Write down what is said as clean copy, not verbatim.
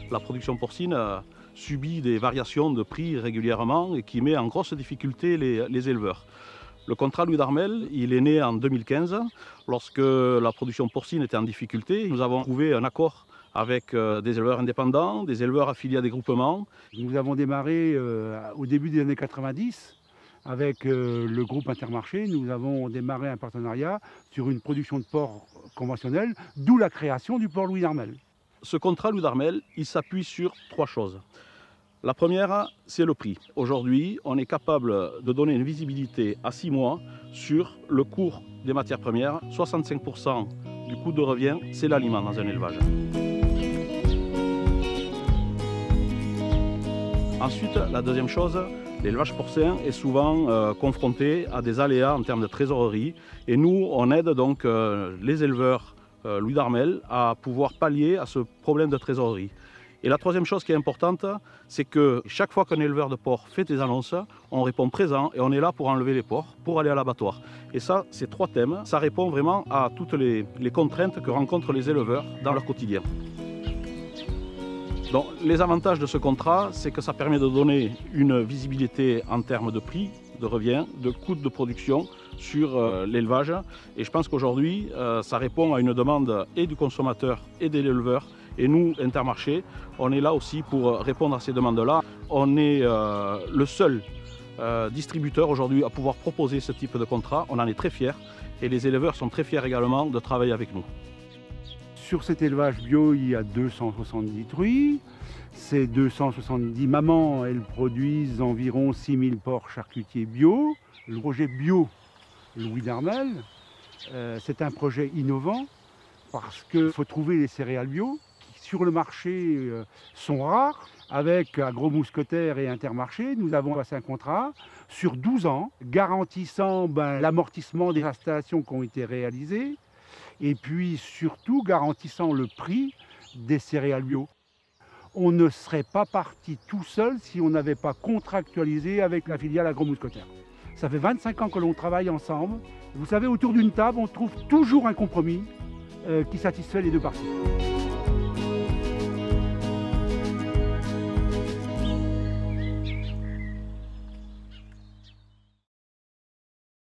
La production porcine subit des variations de prix régulièrement et qui met en grosse difficulté les éleveurs. Le contrat Louis d'Armel, il est né en 2015, lorsque la production porcine était en difficulté. Nous avons trouvé un accord avec des éleveurs indépendants, des éleveurs affiliés à des groupements. Nous avons démarré au début des années 90 avec le groupe Intermarché. Nous avons démarré un partenariat sur une production de porc conventionnelle, d'où la création du port Louis d'Armel. Ce contrat Louis d'Armel, il s'appuie sur 3 choses. La première, c'est le prix. Aujourd'hui, on est capable de donner une visibilité à 6 mois sur le cours des matières premières. 65% du coût de revient, c'est l'aliment dans un élevage. Ensuite, la deuxième chose, l'élevage porcin est souvent confronté à des aléas en termes de trésorerie. Et nous, on aide donc les éleveurs Louis d'Armel à pouvoir pallier à ce problème de trésorerie. Et la troisième chose qui est importante, c'est que chaque fois qu'un éleveur de porc fait des annonces, on répond présent et on est là pour enlever les porcs, pour aller à l'abattoir. Et ça, ces 3 thèmes, ça répond vraiment à toutes les contraintes que rencontrent les éleveurs dans leur quotidien. Donc, les avantages de ce contrat, c'est que ça permet de donner une visibilité en termes de prix, de revient, de coûts de production sur l'élevage. Et je pense qu'aujourd'hui, ça répond à une demande et du consommateur et de l'éleveur. Et nous, Intermarché, on est là aussi pour répondre à ces demandes-là. On est le seul distributeur aujourd'hui à pouvoir proposer ce type de contrat. On en est très fiers et les éleveurs sont très fiers également de travailler avec nous. Sur cet élevage bio, il y a 270 truies. Ces 270 mamans, elles produisent environ 6000 porcs charcutiers bio. Le projet bio Louis d'Armel, c'est un projet innovant parce qu'il faut trouver les céréales bio qui sur le marché sont rares. Avec Agro-Mousquetaires et Intermarché, nous avons passé un contrat sur 12 ans garantissant l'amortissement des installations qui ont été réalisées et puis surtout garantissant le prix des céréales bio. On ne serait pas parti tout seul si on n'avait pas contractualisé avec la filiale Agro-Mousquetaires. Ça fait 25 ans que l'on travaille ensemble. Vous savez, autour d'une table, on trouve toujours un compromis qui satisfait les 2 parties.